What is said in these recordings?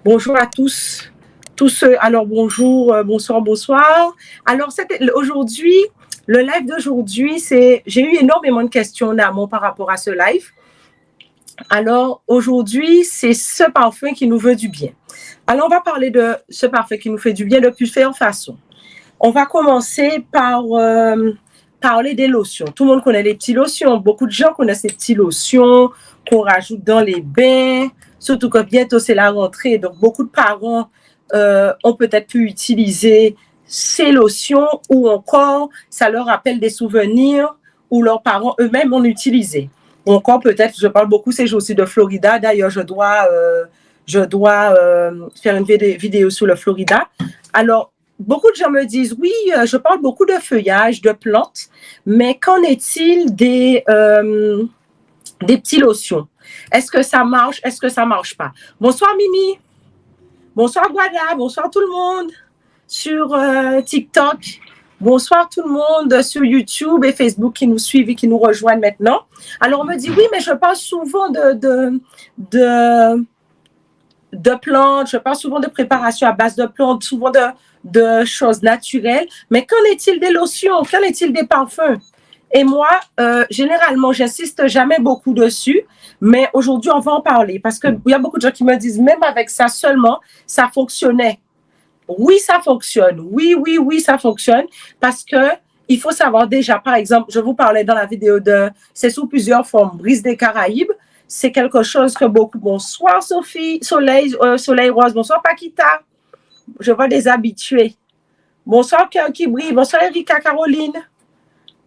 Bonjour à tous ceux. Alors bonjour, bonsoir, bonsoir. Alors aujourd'hui, le live d'aujourd'hui, j'ai eu énormément de questions en amont par rapport à ce live. Alors aujourd'hui, c'est ce parfum qui nous veut du bien. Alors on va parler de ce parfum qui nous fait du bien de plusieurs façons. On va commencer par parler des lotions. Tout le monde connaît les petits lotions. Beaucoup de gens connaissent les petits lotions qu'on rajoute dans les bains. Surtout que bientôt c'est la rentrée, donc beaucoup de parents ont peut-être pu utiliser ces lotions ou encore ça leur rappelle des souvenirs où leurs parents eux-mêmes ont utilisé. Ou encore peut-être, je parle beaucoup ces jours-ci de Florida. D'ailleurs, je dois faire une vidéo sur le Florida. Alors, beaucoup de gens me disent, oui, je parle beaucoup de feuillage, de plantes, mais qu'en est-il des petits lotions? Est-ce que ça marche? Est-ce que ça marche pas? Bonsoir Mimi. Bonsoir Guada. Bonsoir tout le monde sur TikTok. Bonsoir tout le monde sur YouTube et Facebook qui nous suivent et qui nous rejoignent maintenant. Alors on me dit, oui, mais je parle souvent de plantes, je parle souvent de préparation à base de plantes, souvent de choses naturelles. Mais qu'en est-il des lotions? Qu'en est-il des parfums? Et moi, généralement, j'insiste jamais beaucoup dessus, mais aujourd'hui, on va en parler parce qu'il y a beaucoup de gens qui me disent, même avec ça seulement, ça fonctionnait. Oui, ça fonctionne. Oui, ça fonctionne parce que il faut savoir déjà, par exemple, je vous parlais dans la vidéo c'est sous plusieurs formes, Brise des Caraïbes. C'est quelque chose que beaucoup. Bonsoir Sophie, Soleil Rose. Bonsoir Paquita. Je vois des habitués. Bonsoir Cœur qui brille. Bonsoir Erika Caroline.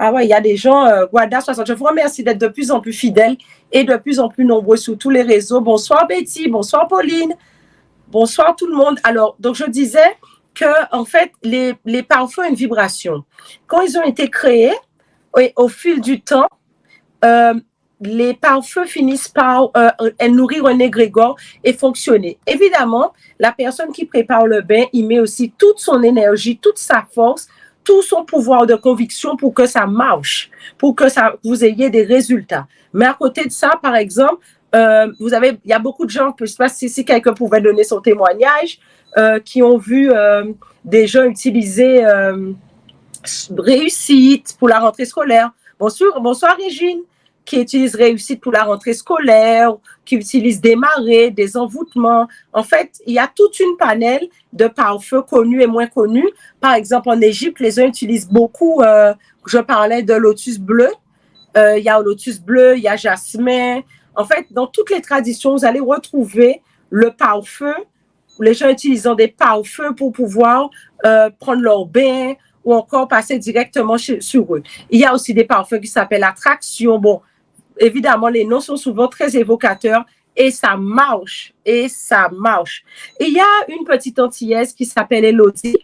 Ah ouais, il y a des gens, Guada 60. Je vous remercie d'être de plus en plus fidèles et de plus en plus nombreux sur tous les réseaux. Bonsoir Betty. Bonsoir Pauline. Bonsoir tout le monde. Alors, donc je disais que en fait, les parfums ont une vibration. Quand ils ont été créés, au fil du temps, les parfums finissent par nourrir un égrégore et fonctionner. Évidemment, la personne qui prépare le bain, il met aussi toute son énergie, toute sa force, tout son pouvoir de conviction pour que ça marche, pour que vous ayez des résultats. Mais à côté de ça, par exemple, il y a beaucoup de gens, je ne sais pas si quelqu'un pouvait donner son témoignage, qui ont vu des gens utiliser Réussite pour la rentrée scolaire. Bonsoir Régine, qui utilise Réussite pour la rentrée scolaire, qui utilise des marées, des envoûtements. En fait, il y a toute une panel de parfums connus et moins connus. Par exemple, en Égypte, les uns utilisent beaucoup, je parlais de lotus bleu. Il y a lotus bleu, il y a jasmin. En fait, dans toutes les traditions, vous allez retrouver le parfum, les gens utilisant des parfums pour pouvoir prendre leur bain ou encore passer directement sur eux. Il y a aussi des parfums qui s'appellent attraction. Bon, évidemment, les noms sont souvent très évocateurs et ça marche, Et il y a une petite Antillaise qui s'appelle Elodie,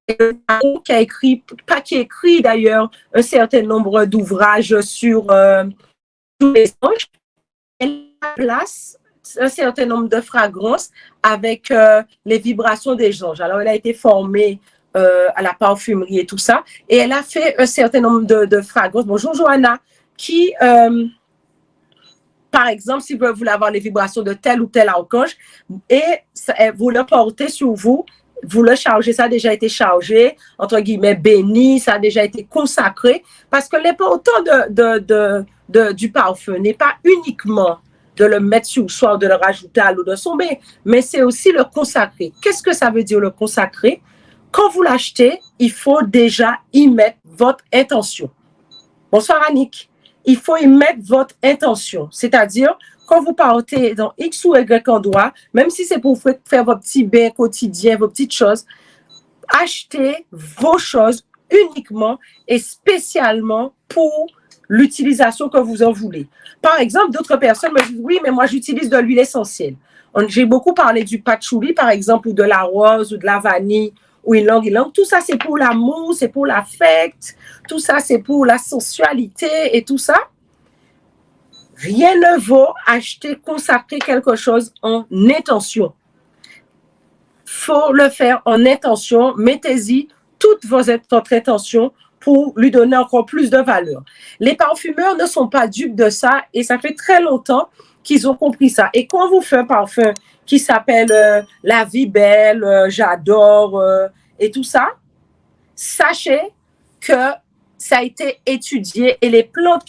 qui a écrit d'ailleurs un certain nombre d'ouvrages sur tous les anges. Elle place un certain nombre de fragrances avec les vibrations des anges. Alors, elle a été formée à la parfumerie et tout ça. Et elle a fait un certain nombre de fragrances. Bonjour, Johanna, qui, par exemple, si vous voulez avoir les vibrations de tel ou tel archange, et vous le portez sur vous, vous le chargez, ça a déjà été chargé, entre guillemets, béni, ça a déjà été consacré, parce que l'important du parfum n'est pas uniquement de le mettre sur soi ou de le rajouter à l'eau de son bain, mais c'est aussi le consacrer. Qu'est-ce que ça veut dire le consacrer? Quand vous l'achetez, il faut déjà y mettre votre intention. Bonsoir Annick. Il faut y mettre votre intention, c'est-à-dire quand vous partez dans X ou Y endroit, même si c'est pour faire vos petits bains quotidiens, vos petites choses, achetez vos choses uniquement et spécialement pour l'utilisation que vous en voulez. Par exemple, d'autres personnes me disent, oui, mais moi, j'utilise de l'huile essentielle. J'ai beaucoup parlé du patchouli, par exemple, ou de la rose, ou de la vanille, ou ylang-ylang. Tout ça, c'est pour l'amour, c'est pour l'affect. Tout ça, c'est pour la sensualité et tout ça. Rien ne vaut acheter, consacrer quelque chose en intention. Faut le faire en intention. Mettez-y toute votre intention pour lui donner encore plus de valeur. Les parfumeurs ne sont pas dupes de ça et ça fait très longtemps qu'ils ont compris ça. Et quand vous faites un parfum qui s'appelle La vie belle, j'adore et tout ça, sachez que ça a été étudié et les plantes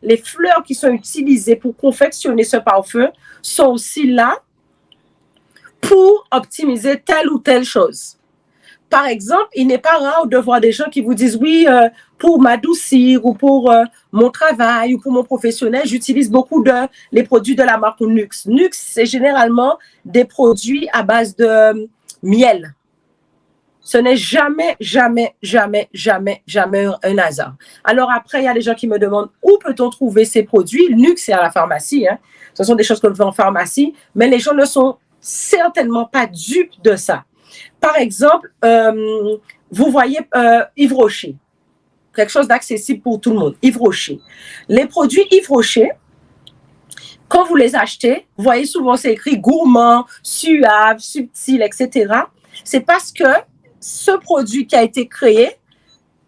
les fleurs qui sont utilisées pour confectionner ce parfum sont aussi là pour optimiser telle ou telle chose. Par exemple, il n'est pas rare de voir des gens qui vous disent oui, pour m'adoucir ou pour mon travail ou pour mon professionnel, j'utilise beaucoup les produits de la marque Nux. Nux, c'est généralement des produits à base de miel. Ce n'est jamais, jamais, jamais, jamais, jamais un hasard. Alors après, il y a des gens qui me demandent où peut-on trouver ces produits. Nux, c'est à la pharmacie. Hein. Ce sont des choses qu'on fait en pharmacie, mais les gens ne sont certainement pas dupes de ça. Par exemple, vous voyez Yves Rocher, quelque chose d'accessible pour tout le monde, Yves Rocher. Les produits Yves Rocher, quand vous les achetez, vous voyez souvent c'est écrit gourmand, suave, subtil, etc. C'est parce que ce produit qui a été créé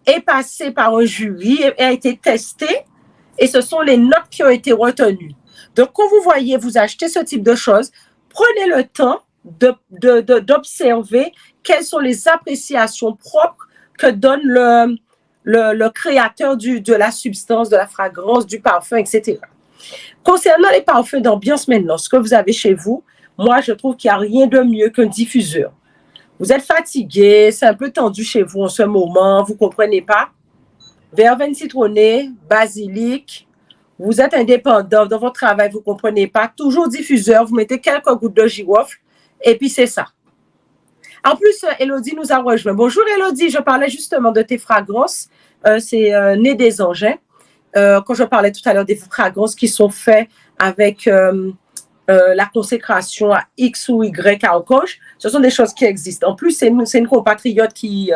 est passé par un jury et a été testé et ce sont les notes qui ont été retenues. Donc, quand vous voyez, vous achetez ce type de choses, prenez le temps d'observer quelles sont les appréciations propres que donne le créateur de la substance, de la fragrance, du parfum, etc. Concernant les parfums d'ambiance maintenant, ce que vous avez chez vous, moi, je trouve qu'il n'y a rien de mieux qu'un diffuseur. Vous êtes fatigué, c'est un peu tendu chez vous en ce moment, vous ne comprenez pas. Verveine citronnée, basilic, vous êtes indépendant dans votre travail, vous ne comprenez pas. Toujours diffuseur, vous mettez quelques gouttes de girofle et puis c'est ça. En plus, Élodie nous a rejoint. Bonjour Élodie, je parlais justement de tes fragrances. C'est Né des Anges. Quand je parlais tout à l'heure des fragrances qui sont faites avec la consécration à X ou Y à coche, ce sont des choses qui existent. En plus, c'est une compatriote qui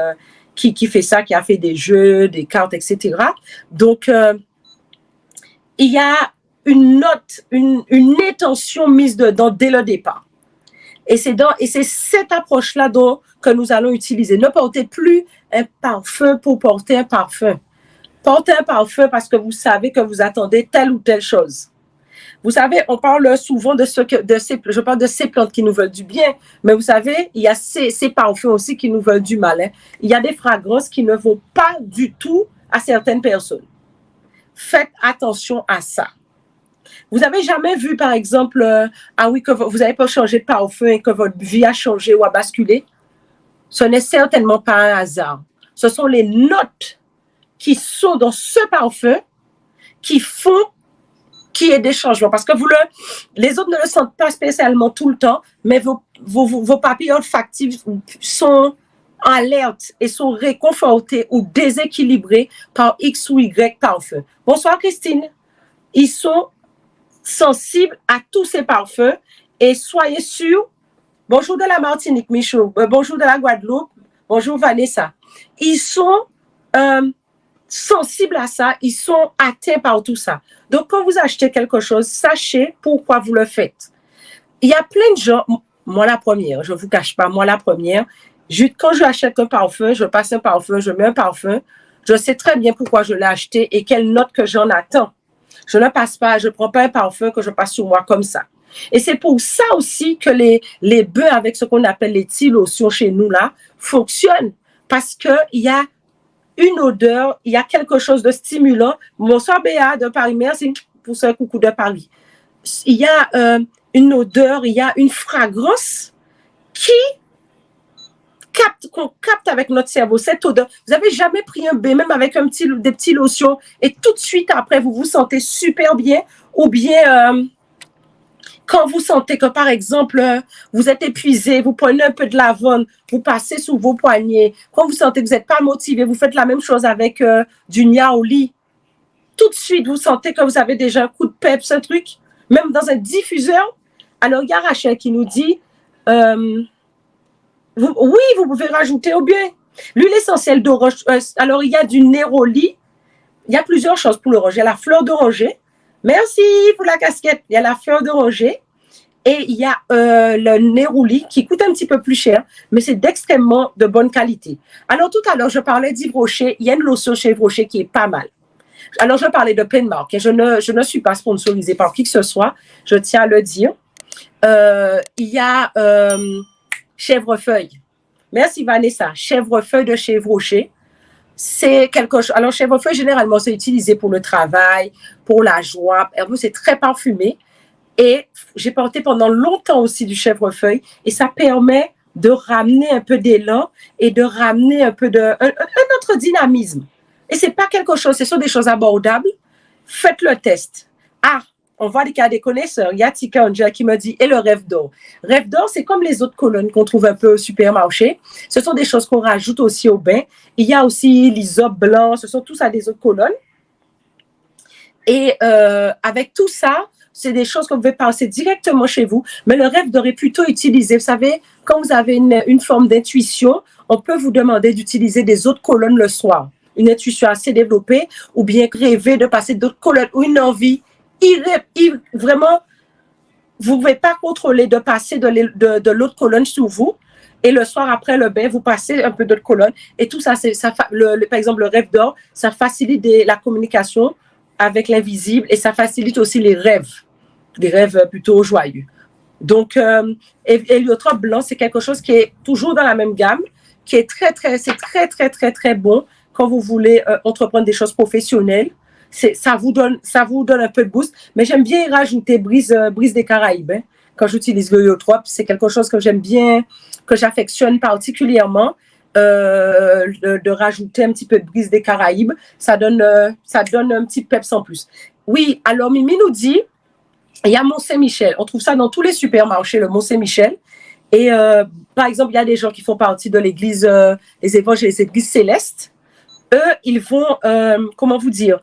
fait ça, qui a fait des jeux, des cartes, etc. Donc, il y a une note, une intention mise dedans dès le départ. Et c'est cette approche-là que nous allons utiliser. Ne portez plus un parfum pour porter un parfum. Portez un parfum parce que vous savez que vous attendez telle ou telle chose. Vous savez, on parle souvent je parle de ces plantes qui nous veulent du bien, mais vous savez, il y a ces parfums aussi qui nous veulent du mal. Hein. Il y a des fragrances qui ne vont pas du tout à certaines personnes. Faites attention à ça. Vous avez jamais vu, par exemple, que vous n'avez pas changé de parfum et que votre vie a changé ou a basculé? Ce n'est certainement pas un hasard. Ce sont les notes qui sont dans ce parfum qui font qu'il y ait des changements. Parce que les autres ne le sentent pas spécialement tout le temps, mais vos papilles olfactives sont en alerte et sont réconfortés ou déséquilibrés par X ou Y parfum. Bonsoir Christine. Ils sont sensibles à tous ces parfums et soyez sûrs. Bonjour de la Martinique, Michaud. Bonjour de la Guadeloupe. Bonjour Vanessa. Ils sont sensibles à ça. Ils sont atteints par tout ça. Donc, quand vous achetez quelque chose, sachez pourquoi vous le faites. Il y a plein de gens, moi la première, je ne vous cache pas, moi la première, quand je achète un parfum, je passe un parfum, je mets un parfum, je sais très bien pourquoi je l'ai acheté et quelle note que j'en attends. Je ne prends pas un parfum que je passe sur moi comme ça. Et c'est pour ça aussi que les bains avec ce qu'on appelle les lotions chez nous là fonctionnent. Parce qu'il y a une odeur, il y a quelque chose de stimulant. Bonsoir Béa de Paris, merci pour ce coucou de Paris. Il y a une odeur, il y a une fragrance qu'on capte avec notre cerveau, cette odeur. Vous n'avez jamais pris un bain, même avec des petits lotions, et tout de suite après, vous vous sentez super bien, ou bien quand vous sentez que, par exemple, vous êtes épuisé, vous prenez un peu de lavande, vous passez sous vos poignets. Quand vous sentez que vous n'êtes pas motivé, vous faites la même chose avec du niaouli. Tout de suite, vous sentez que vous avez déjà un coup de peps, un truc, même dans un diffuseur. Alors, il y a Rachel qui nous dit... oui, vous pouvez rajouter au bien. L'huile essentielle d'orange. Alors, il y a du néroli. Il y a plusieurs choses pour l'orange. Il y a la fleur d'oranger. Merci pour la casquette. Il y a la fleur d'oranger. Et il y a le Neroli qui coûte un petit peu plus cher, mais c'est d'extrêmement de bonne qualité. Alors tout à l'heure, je parlais d'Yves Rocher. Il y a une lotion chez Yves Rocher qui est pas mal. Alors je parlais de plein de marques et je ne suis pas sponsorisée par qui que ce soit, je tiens à le dire. Il y a Chèvrefeuille. Merci Vanessa. Chèvrefeuille de chez Yves Rocher. C'est quelque chose. Alors, chèvrefeuille, généralement, c'est utilisé pour le travail, pour la joie. C'est très parfumé. Et j'ai porté pendant longtemps aussi du chèvrefeuille. Et ça permet de ramener un peu d'élan et de ramener un peu un autre dynamisme. Et c'est pas quelque chose, ce sont des choses abordables. Faites le test. Ah, on voit des cas des connaisseurs. Il y a Tika Anja qui me dit, et le rêve d'or. Rêve d'or, c'est comme les autres colonnes qu'on trouve un peu au supermarché. Ce sont des choses qu'on rajoute aussi au bain. Il y a aussi l'hysope blanc. Ce sont tout ça des autres colonnes. Et avec tout ça, c'est des choses que vous pouvez passer directement chez vous. Mais le rêve d'or est plutôt utilisé. Vous savez, quand vous avez une forme d'intuition, on peut vous demander d'utiliser des autres colonnes le soir. Une intuition assez développée ou bien rêver de passer d'autres colonnes ou une envie vraiment, vous ne pouvez pas contrôler de passer de l'autre colonne sous vous. Et le soir, après le bain, vous passez un peu d'autres colonnes. Et tout ça, par exemple, le rêve d'or, ça facilite la communication avec l'invisible et ça facilite aussi les rêves plutôt joyeux. Donc, héliotrope blanc, c'est quelque chose qui est toujours dans la même gamme, qui est très bon quand vous voulez entreprendre des choses professionnelles. Ça vous donne un peu de boost, mais j'aime bien y rajouter brise des Caraïbes. Hein. Quand j'utilise l'héliotrope, c'est quelque chose que j'aime bien, que j'affectionne particulièrement. De rajouter un petit peu de brise des Caraïbes, ça donne un petit peps en plus. Oui, alors Mimi nous dit, il y a Mont-Saint-Michel. On trouve ça dans tous les supermarchés, le Mont-Saint-Michel. Et par exemple, il y a des gens qui font partie de l'église, les évangélistes, les églises célestes. Eux, ils vont, comment vous dire,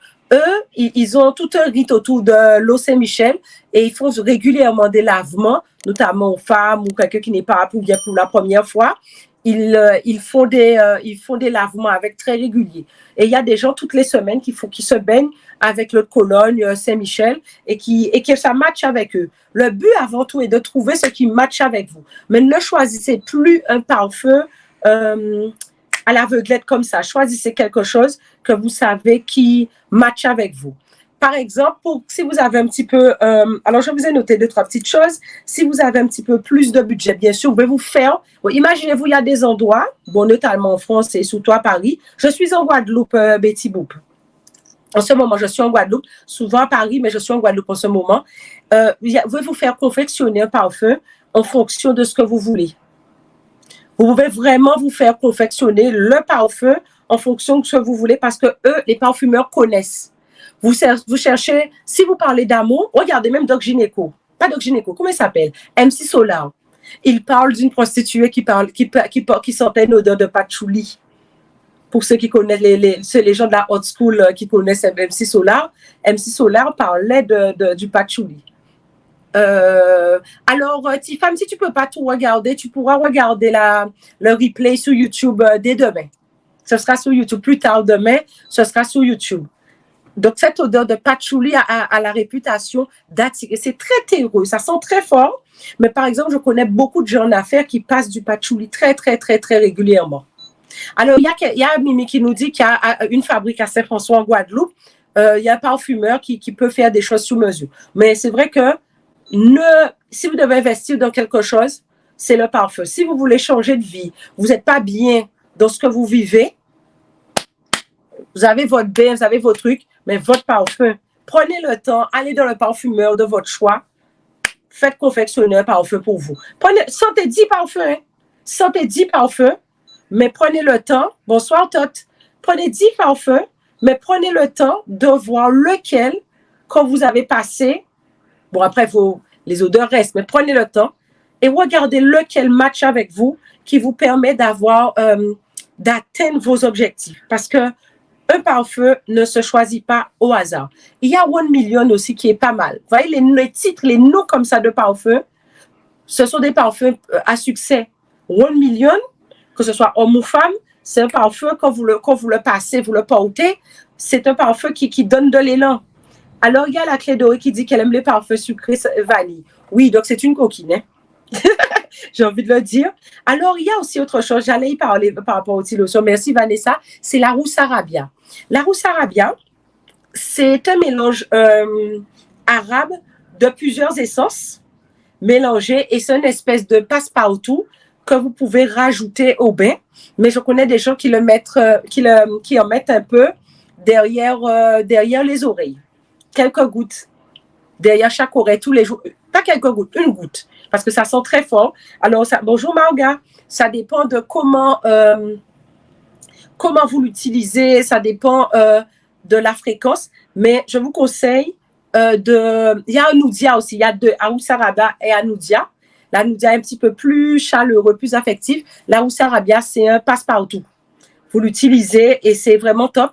ils ont tout un rite autour de l'eau Saint-Michel et ils font régulièrement des lavements, notamment aux femmes ou quelqu'un qui n'est pas pour la première fois. Ils font des lavements avec très réguliers. Et il y a des gens toutes les semaines qui se baignent avec l'eau de Cologne, Saint-Michel, et que ça matche avec eux. Le but avant tout est de trouver ce qui matche avec vous. Mais ne choisissez plus un parfum à l'aveuglette comme ça. Choisissez quelque chose que vous savez qui matche avec vous. Par exemple, si vous avez un petit peu... alors, je vous ai noté 2-3 petites choses. Si vous avez un petit peu plus de budget, bien sûr, vous pouvez vous faire... Bon, imaginez-vous, il y a des endroits, bon, notamment en France et surtout à Paris. Je suis en Guadeloupe, Betty Boop. En ce moment, je suis en Guadeloupe, souvent à Paris, mais je suis en Guadeloupe en ce moment. Vous pouvez vous faire confectionner un parfum en fonction de ce que vous voulez. Vous pouvez vraiment vous faire confectionner le parfum en fonction de ce que vous voulez parce que eux, les parfumeurs connaissent. Vous cherchez, si vous parlez d'amour, regardez même Doc Gynéco. Pas Doc Gynéco, comment il s'appelle? MC Solar. Il parle d'une prostituée qui sentait une odeur de patchouli. Pour ceux qui connaissent, les gens de la hot school qui connaissent MC Solar parlait du patchouli. Alors, Tiffany, si tu ne peux pas tout regarder, tu pourras regarder le replay sur YouTube dès demain. Ce sera sur YouTube. Plus tard demain, ce sera sur YouTube. Donc, cette odeur de patchouli a la réputation d'attirer. C'est très terreux, ça sent très fort. Mais par exemple, je connais beaucoup de gens en affaires qui passent du patchouli très régulièrement. Alors, il y a Mimi qui nous dit qu'il y a une fabrique à Saint-François en Guadeloupe. Il y a un parfumeur qui peut faire des choses sous mesure. Mais c'est vrai que si vous devez investir dans quelque chose, c'est le parfum. Si vous voulez changer de vie, vous n'êtes pas bien dans ce que vous vivez, vous avez votre bain, vous avez vos trucs, mais votre parfum, prenez le temps, allez dans le parfumeur de votre choix, faites confectionner un parfum pour vous. Sentez 10 parfums, hein? Sentez 10 parfums, mais prenez le temps, bonsoir Tot, prenez 10 parfums, mais prenez le temps de voir lequel, quand vous avez passé, bon après les odeurs restent, mais prenez le temps et regardez lequel match avec vous qui vous permet d'atteindre vos objectifs. Parce que un parfum ne se choisit pas au hasard. Il y a One Million aussi qui est pas mal. Vous voyez, les titres, les noms comme ça de parfums, ce sont des parfums à succès. One Million, que ce soit homme ou femme, c'est un parfum, quand vous le passez, vous le portez, c'est un parfum qui donne de l'élan. Alors, il y a la clé dorée qui dit qu'elle aime les parfums sucrés vanille. Oui, donc c'est une coquine, hein? J'ai envie de le dire. Alors, il y a aussi autre chose, j'allais y parler par rapport aux lotions. Merci Vanessa, c'est la rousse arabia. La rousse arabia, c'est un mélange arabe de plusieurs essences mélangées et c'est une espèce de passe-partout que vous pouvez rajouter au bain. Mais je connais des gens qui le mettent, qui en mettent un peu derrière les oreilles. Quelques gouttes derrière chaque oreille tous les jours. Pas quelques gouttes, une goutte, parce que ça sent très fort. Alors, bonjour Marga, ça dépend de comment vous l'utilisez, ça dépend de la fréquence, mais je vous conseille il y a Anoudia aussi, il y a deux, Aous Arabia et Anoudia. La Anoudia est un petit peu plus chaleureux, plus affectif. La Aous Arabia, c'est un passe-partout. Vous l'utilisez et c'est vraiment top.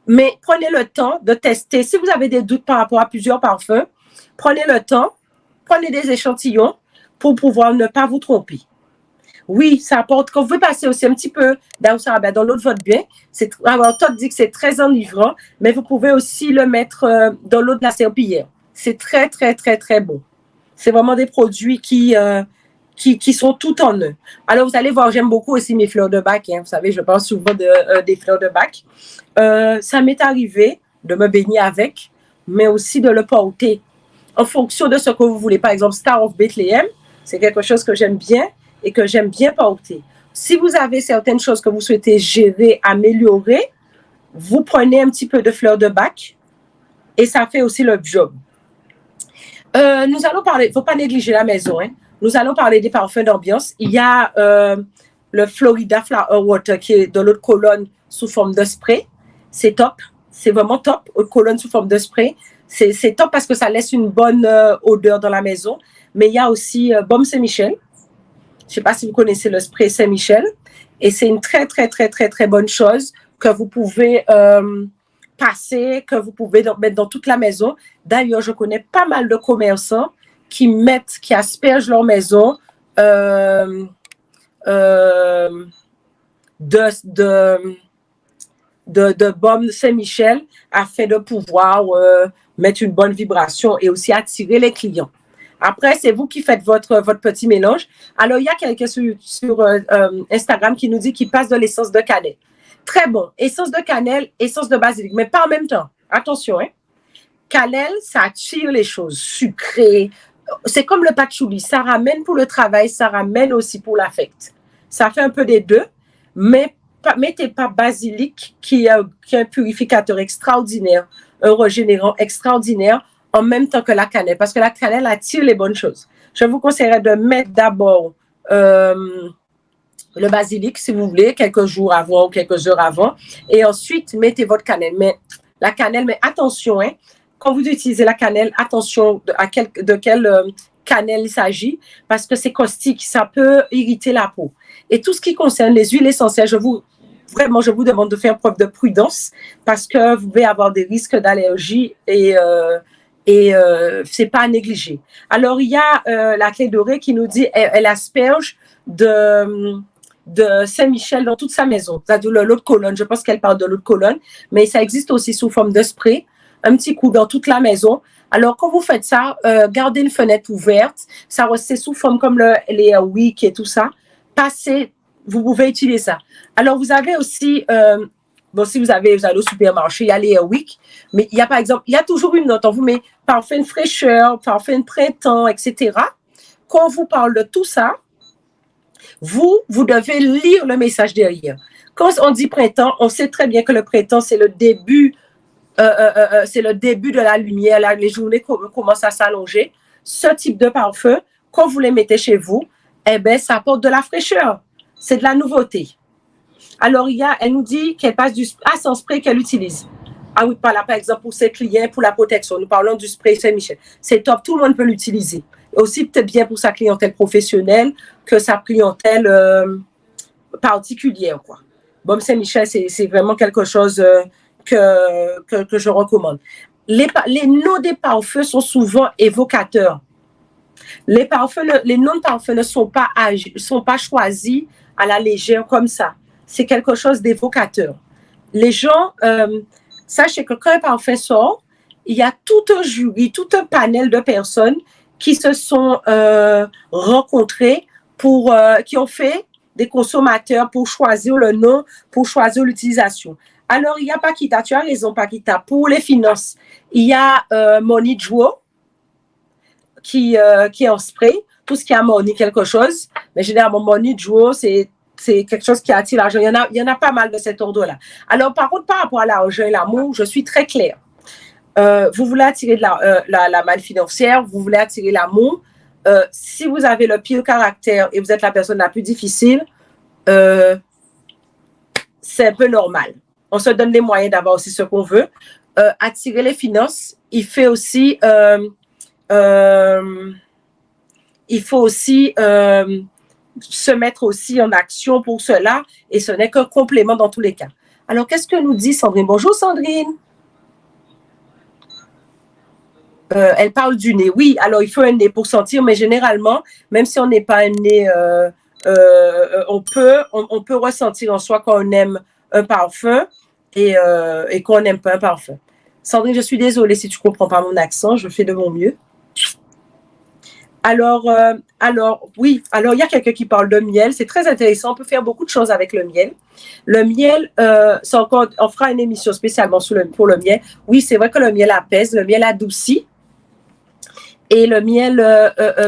Mais prenez le temps de tester. Si vous avez des doutes par rapport à plusieurs parfums, prenez le temps, prenez des échantillons pour pouvoir ne pas vous tromper. Oui, ça apporte. Quand vous pouvez passer aussi un petit peu dans l'eau de votre bain, alors Todd dit que c'est très enivrant, mais vous pouvez aussi le mettre dans l'eau de la serpillière. C'est très, très, très, très bon. C'est vraiment des produits qui sont tout en eux. Alors, vous allez voir, j'aime beaucoup aussi mes fleurs de bac. Hein. Vous savez, je parle souvent des fleurs de bac. Ça m'est arrivé de me baigner avec, mais aussi de le porter en fonction de ce que vous voulez. Par exemple, Star of Bethlehem, c'est quelque chose que j'aime bien et que j'aime bien porter. Si vous avez certaines choses que vous souhaitez gérer, améliorer, vous prenez un petit peu de fleurs de bac et ça fait aussi le job. Nous allons parler, il ne faut pas négliger la maison. Hein. Nous allons parler des parfums d'ambiance. Il y a le Florida Flower Water qui est de l'eau de Cologne sous forme de spray. C'est top. C'est vraiment top. Eau de Cologne sous forme de spray. C'est top parce que ça laisse une bonne odeur dans la maison. Mais il y a aussi Baume Saint-Michel. Je ne sais pas si vous connaissez le spray Saint-Michel. Et c'est une très, très, très, très, très bonne chose que vous pouvez passer, que vous pouvez mettre dans toute la maison. D'ailleurs, je connais pas mal de commerçants qui aspergent leur maison de baume Saint-Michel afin de pouvoir mettre une bonne vibration et aussi attirer les clients. Après, c'est vous qui faites votre petit mélange. Alors, il y a quelqu'un sur Instagram qui nous dit qu'il passe de l'essence de cannelle. Très bon. Essence de cannelle, essence de basilic, mais pas en même temps. Attention, hein. Cannelle, ça attire les choses sucrées. C'est comme le patchouli. Ça ramène pour le travail, ça ramène aussi pour l'affect. Ça fait un peu des deux, mais mettez pas basilic qui est un purificateur extraordinaire, un régénérant extraordinaire en même temps que la cannelle, parce que la cannelle attire les bonnes choses. Je vous conseillerais de mettre d'abord le basilic, si vous voulez, quelques jours avant ou quelques heures avant, et ensuite, mettez votre cannelle. Mais la cannelle, mais attention, hein, quand vous utilisez la cannelle, attention de quelle cannelle il s'agit, parce que c'est caustique, ça peut irriter la peau. Et tout ce qui concerne les huiles essentielles, je vous demande de faire preuve de prudence, parce que vous pouvez avoir des risques d'allergie et c'est pas à négliger. Alors, il y a la clé dorée qui nous dit elle asperge de Saint-Michel dans toute sa maison. C'est-à-dire l'eau de Cologne. Je pense qu'elle parle de l'eau de Cologne, mais ça existe aussi sous forme de spray. Un petit coup dans toute la maison. Alors, quand vous faites ça, gardez une fenêtre ouverte. Ça, c'est sous forme comme les Wick et tout ça. Passez, vous pouvez utiliser ça. Alors, vous avez aussi... si vous allez au supermarché, il y a les Wick, mais il y a par exemple, il y a toujours une note. On vous met parfum de fraîcheur, parfum de printemps, etc. Quand on vous parle de tout ça, vous devez lire le message derrière. Quand on dit printemps, on sait très bien que le printemps, c'est le début de la lumière. Là, les journées commencent à s'allonger. Ce type de parfum, quand vous les mettez chez vous, eh bien, ça apporte de la fraîcheur. C'est de la nouveauté. Alors, elle nous dit qu'elle passe c'est un spray qu'elle utilise. Ah oui, par exemple, pour ses clients, pour la protection. Nous parlons du spray Saint-Michel. C'est top, tout le monde peut l'utiliser. Aussi, peut-être bien pour sa clientèle professionnelle que sa clientèle particulière, quoi. Baume Saint-Michel, c'est vraiment quelque chose que je recommande. Les noms des parfums sont souvent évocateurs. Les noms de parfums ne sont pas choisis à la légère comme ça. C'est quelque chose d'évocateur. Les gens, sachez que quand un parfum sort, il y a tout un jury, tout un panel de personnes qui se sont rencontrées qui ont fait des consommateurs pour choisir le nom, pour choisir l'utilisation. Alors, il y a Paquita, tu as raison, Paquita. Pour les finances, il y a Money Duo qui est en spray. Tout ce qui a Money quelque chose. Mais généralement, Money Duo, c'est quelque chose qui attire l'argent. Il y en a pas mal de cet ordre-là. Alors, par contre, par rapport à l'argent et l'amour, je suis très claire. Vous voulez attirer la manne financière, vous voulez attirer l'amour. Si vous avez le pire caractère et vous êtes la personne la plus difficile, c'est un peu normal. On se donne les moyens d'avoir aussi ce qu'on veut. Attirer les finances, il faut aussi se mettre aussi en action pour cela et ce n'est qu'un complément dans tous les cas. Alors, qu'est-ce que nous dit Sandrine? Bonjour Sandrine. Elle parle du nez. Oui, alors il faut un nez pour sentir, mais généralement, même si on n'est pas un nez, on peut ressentir en soi qu'on aime un parfum et qu'on n'aime pas un parfum. Sandrine, je suis désolée si tu ne comprends pas mon accent, je fais de mon mieux. Alors, oui, alors il y a quelqu'un qui parle de miel, c'est très intéressant, on peut faire beaucoup de choses avec le miel. Le miel, on fera une émission spécialement pour le miel. Oui, c'est vrai que le miel apaise, le miel adoucit. Et le miel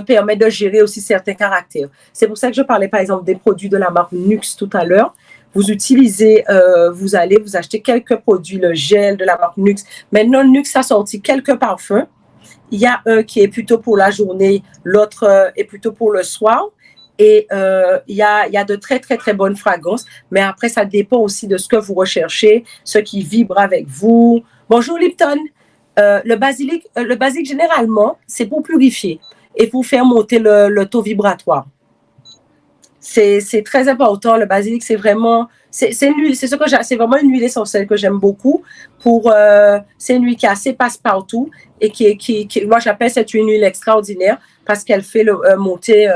permet de gérer aussi certains caractères. C'est pour ça que je parlais, par exemple, des produits de la marque Nux tout à l'heure. Vous utilisez, vous allez vous acheter quelques produits, le gel de la marque Nux. Maintenant, Nux a sorti quelques parfums. Il y a un qui est plutôt pour la journée, l'autre est plutôt pour le soir. Et il y a de très, très, très bonnes fragrances. Mais après, ça dépend aussi de ce que vous recherchez, ce qui vibre avec vous. Bonjour Lipton. Le basilic, généralement, c'est pour purifier et pour faire monter le taux vibratoire. C'est très important. Le basilic, c'est vraiment, c'est une huile, c'est vraiment une huile essentielle que j'aime beaucoup. C'est une huile qui est assez passe-partout et moi j'appelle cette une huile extraordinaire parce qu'elle fait monter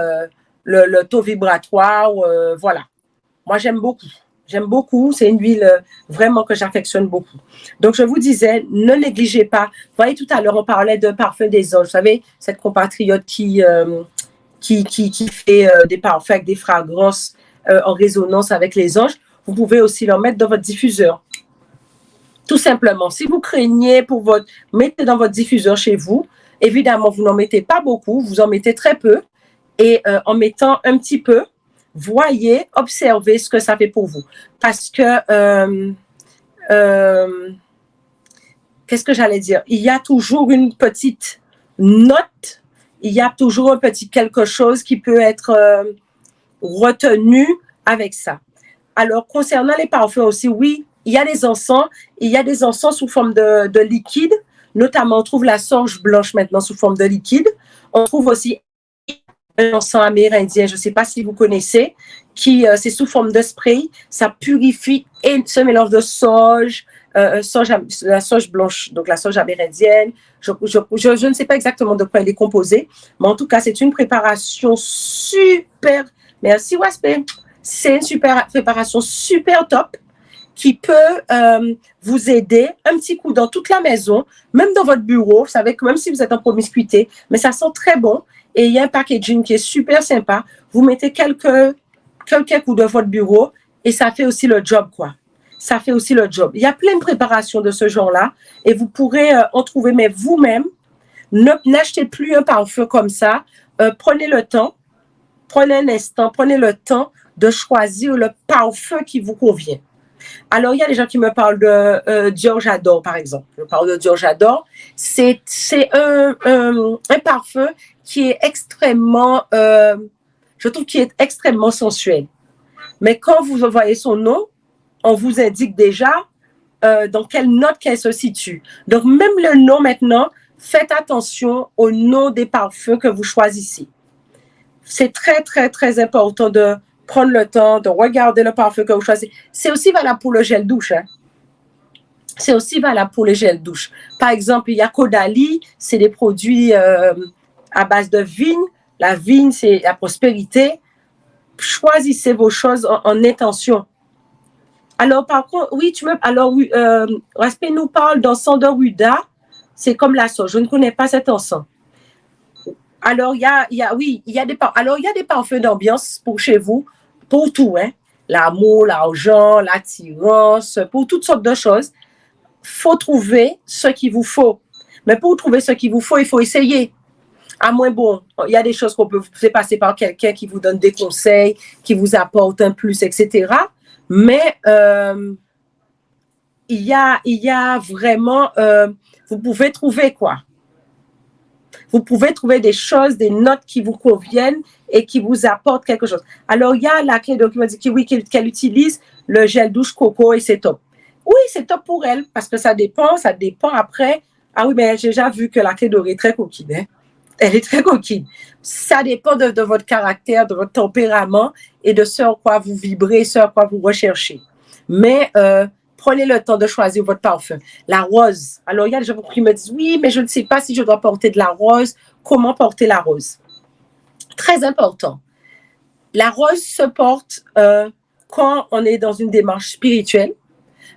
le taux vibratoire. Voilà. Moi, j'aime beaucoup. J'aime beaucoup. C'est une huile vraiment que j'affectionne beaucoup. Donc, je vous disais, ne négligez pas. Vous voyez, tout à l'heure, on parlait de parfum des anges. Vous savez, cette compatriote qui fait des parfums avec des fragrances en résonance avec les anges. Vous pouvez aussi leur mettre dans votre diffuseur. Tout simplement. Si vous craignez mettez dans votre diffuseur chez vous. Évidemment, vous n'en mettez pas beaucoup. Vous en mettez très peu. Et en mettant un petit peu, voyez, observez ce que ça fait pour vous. Parce que, qu'est-ce que j'allais dire? Il y a toujours une petite note, il y a toujours un petit quelque chose qui peut être retenu avec ça. Alors, concernant les parfums aussi, oui, il y a des encens sous forme de liquide, notamment on trouve la sauge blanche maintenant sous forme de liquide. On trouve aussi un encens amérindien, je ne sais pas si vous connaissez, c'est sous forme de spray. Ça purifie et ce mélange de sauge, la sauge blanche, donc la sauge amérindienne. Je ne sais pas exactement de quoi elle est composée, mais en tout cas, c'est une préparation super. Merci, Waspé. C'est une super préparation super top qui peut vous aider un petit coup dans toute la maison, même dans votre bureau. Vous savez que même si vous êtes en promiscuité, mais ça sent très bon. Et il y a un packaging qui est super sympa. Vous mettez quelques coups de votre bureau et ça fait aussi le job, quoi. Ça fait aussi le job. Il y a plein de préparations de ce genre-là et vous pourrez en trouver, mais vous-même, n'achetez plus un parfum comme ça. Prenez le temps, prenez un instant, prenez le temps de choisir le parfum qui vous convient. Alors, il y a des gens qui me parlent de Dior J'adore, par exemple. Je parle de Dior J'adore. C'est un parfum qui est extrêmement, je trouve qu'il est extrêmement sensuel. Mais quand vous voyez son nom, on vous indique déjà dans quelle note qu'elle se situe. Donc, même le nom maintenant, faites attention au nom des parfums que vous choisissez. C'est très, très, très important de prendre le temps de regarder le parfum que vous choisissez. C'est aussi valable pour le gel douche. Hein. C'est aussi valable pour les gels douche. Par exemple, il y a Caudalie, c'est des produits à base de vigne. La vigne, c'est la prospérité. Choisissez vos choses en intention. Alors, par contre, oui, Respect nous parle d'encens de Ruda. c'est comme la sauce. Je ne connais pas cet encens. Alors, oui, il y a des parfums d'ambiance pour chez vous, pour tout, hein. L'amour, l'argent, l'attirance, pour toutes sortes de choses. Faut trouver ce qu'il vous faut. Mais pour trouver ce qu'il vous faut, il faut essayer. À moins bon, il y a des choses qu'on peut faire passer par quelqu'un qui vous donne des conseils, qui vous apporte un plus, etc. Mais il y a vraiment, vous pouvez trouver quoi. Vous pouvez trouver des choses, des notes qui vous conviennent et qui vous apportent quelque chose. Alors, il y a la clé de qui m'a dit qu'elle utilise le gel douche coco et c'est top. Oui, c'est top pour elle parce que ça dépend après. Ah oui, mais j'ai déjà vu que la clé dorée est très coquine. Hein? Elle est très coquine. Ça dépend de votre caractère, de votre tempérament et de ce en quoi vous vibrez, ce en quoi vous recherchez. Mais prenez le temps de choisir votre parfum. La rose. Alors, il y a des gens qui me disent, oui, mais je ne sais pas si je dois porter de la rose. Comment porter la rose? Très important. La rose se porte quand on est dans une démarche spirituelle,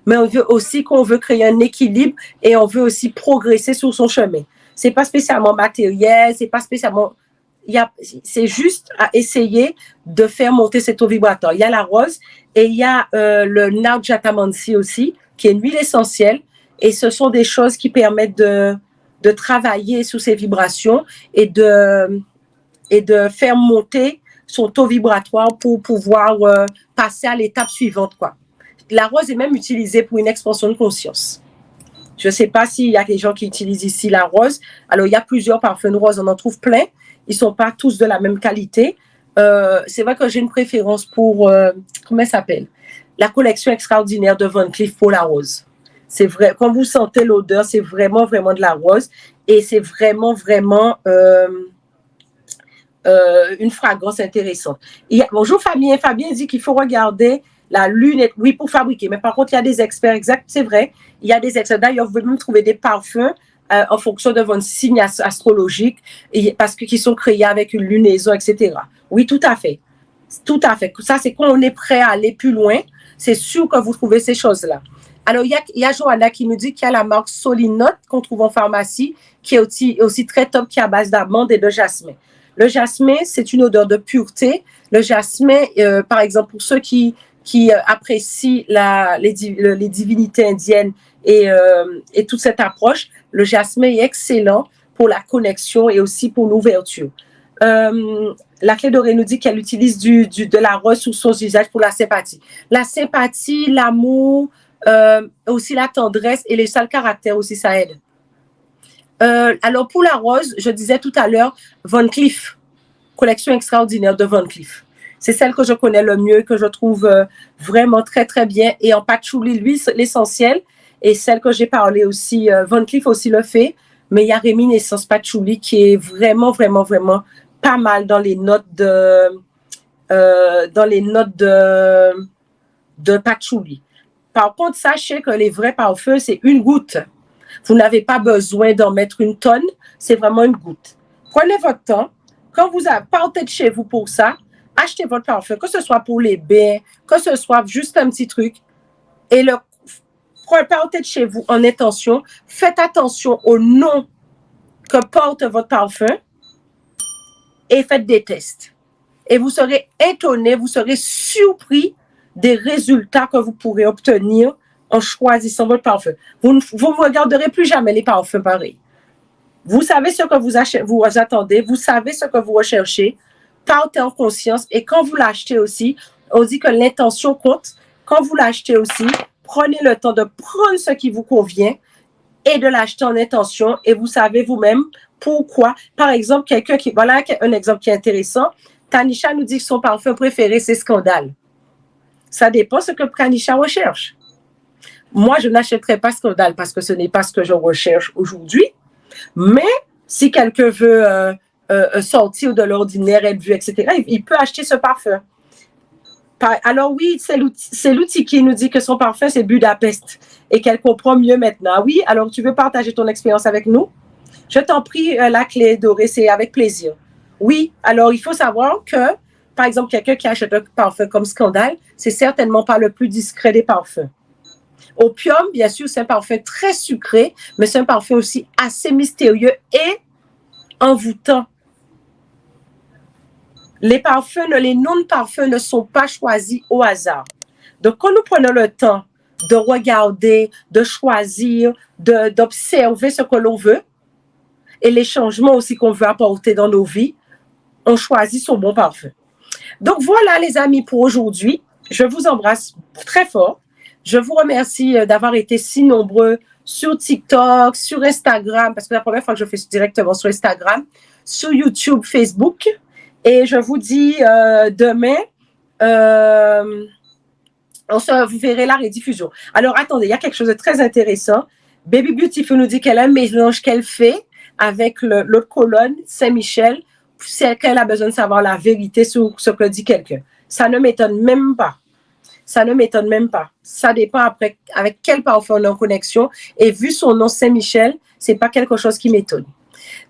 mais on veut aussi qu'on veut créer un équilibre et on veut aussi progresser sur son chemin. C'est pas spécialement matériel, c'est pas spécialement... c'est juste à essayer de faire monter cet taux vibratoire. Il y a la rose et il y a le Naujatamansi aussi, qui est une huile essentielle. Et ce sont des choses qui permettent de travailler sous ces vibrations et de faire monter son taux vibratoire pour pouvoir passer à l'étape suivante, quoi. La rose est même utilisée pour une expansion de conscience. Je ne sais pas s'il y a des gens qui utilisent ici la rose. Alors, il y a plusieurs parfums de rose, on en trouve plein. Ils ne sont pas tous de la même qualité. C'est vrai que j'ai une préférence pour, comment elle s'appelle? La collection extraordinaire de Van Cleef pour la rose. C'est vrai, quand vous sentez l'odeur, c'est vraiment, vraiment de la rose. Et c'est vraiment, vraiment une fragrance intéressante. Bonjour Fabien. Fabien dit qu'il faut regarder la lunette, oui, pour fabriquer. Mais par contre, il y a des experts, exact, c'est vrai. Il y a des experts. D'ailleurs, vous pouvez même trouver des parfums en fonction de votre signe astrologique, parce qu'ils sont créés avec une lunaison, etc. Oui, tout à fait. Tout à fait. Ça, c'est quand on est prêt à aller plus loin. C'est sûr que vous trouvez ces choses-là. Alors, il y a Johanna qui nous dit qu'il y a la marque Solinote qu'on trouve en pharmacie, qui est aussi très top, qui est à base d'amande et de jasmin. Le jasmin, c'est une odeur de pureté. Le jasmin, par exemple, pour ceux qui apprécient les divinités indiennes et toute cette approche, le jasmin est excellent pour la connexion et aussi pour l'ouverture. La clé dorée nous dit qu'elle utilise de la rose sur son visage pour la sympathie. La sympathie, l'amour, aussi la tendresse et les sales caractères aussi, ça aide. Alors, pour la rose, je disais tout à l'heure, Van Cleef, collection extraordinaire de Van Cleef. C'est celle que je connais le mieux, que je trouve vraiment très, très bien. Et en patchouli, lui, l'essentiel. Et celle que j'ai parlé aussi, Van Cleef aussi le fait. Mais il y a Réminiscence patchouli qui est vraiment, vraiment, vraiment pas mal dans les notes de patchouli. Par contre, sachez que les vrais parfums, c'est une goutte. Vous n'avez pas besoin d'en mettre une tonne. C'est vraiment une goutte. Prenez votre temps. Quand vous partez de chez vous pour ça, achetez votre parfum, que ce soit pour les bains, que ce soit juste un petit truc. Et partez de chez vous en intention. Faites attention au nom que porte votre parfum et faites des tests. Et vous serez étonné, vous serez surpris des résultats que vous pourrez obtenir en choisissant votre parfum. Vous ne regarderez plus jamais les parfums pareils. Vous savez ce que vous attendez, vous savez ce que vous recherchez, partez en conscience et quand vous l'achetez aussi, on dit que l'intention compte. Quand vous l'achetez aussi, prenez le temps de prendre ce qui vous convient et de l'acheter en intention et vous savez vous-même pourquoi. Par exemple, voilà un exemple qui est intéressant. Tanisha nous dit que son parfum préféré, c'est Scandale. Ça dépend de ce que Tanisha recherche. Moi, je n'achèterai pas Scandale parce que ce n'est pas ce que je recherche aujourd'hui. Mais si quelqu'un veut sortir de l'ordinaire, être vu, etc., il peut acheter ce parfum. Alors oui, c'est l'outil qui nous dit que son parfum, c'est Budapest et qu'elle comprend mieux maintenant. Oui, alors tu veux partager ton expérience avec nous? Je t'en prie, la clé dorée, c'est avec plaisir. Oui, alors il faut savoir que, par exemple, quelqu'un qui achète un parfum comme Scandale, c'est certainement pas le plus discret des parfums. Opium, bien sûr, c'est un parfum très sucré, mais c'est un parfum aussi assez mystérieux et envoûtant. Les parfums, les noms de parfums ne sont pas choisis au hasard. Donc, quand nous prenons le temps de regarder, de choisir, d'observer ce que l'on veut et les changements aussi qu'on veut apporter dans nos vies, on choisit son bon parfum. Donc, voilà, les amis, pour aujourd'hui. Je vous embrasse très fort. Je vous remercie d'avoir été si nombreux sur TikTok, sur Instagram, parce que c'est la première fois que je fais directement sur Instagram, sur YouTube, Facebook. Et je vous dis demain, vous verrez la rediffusion. Alors, attendez, il y a quelque chose de très intéressant. Baby Beautiful nous dit qu'elle a un mélange qu'elle fait avec l'autre colonne, Saint-Michel, c'est qu'elle a besoin de savoir la vérité sur ce que dit quelqu'un. Ça ne m'étonne même pas. Ça ne m'étonne même pas. Ça dépend après avec quel parfum on est en connexion. Et vu son nom Saint-Michel, c'est pas quelque chose qui m'étonne.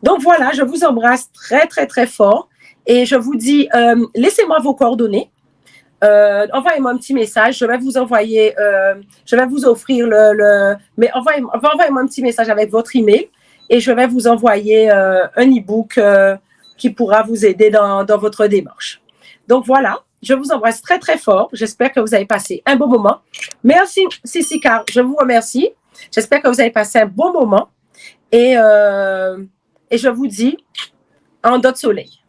Donc voilà, je vous embrasse très, très, très fort. Et je vous dis, laissez-moi vos coordonnées. Envoyez-moi un petit message. Je vais vous envoyer, je vais vous offrir mais envoyez-moi un petit message avec votre email et je vais vous envoyer un e-book qui pourra vous aider dans votre démarche. Donc voilà, je vous embrasse très très fort. J'espère que vous avez passé un bon moment. Merci Sissi Car, je vous remercie. J'espère que vous avez passé un bon moment et je vous dis en dot soleil.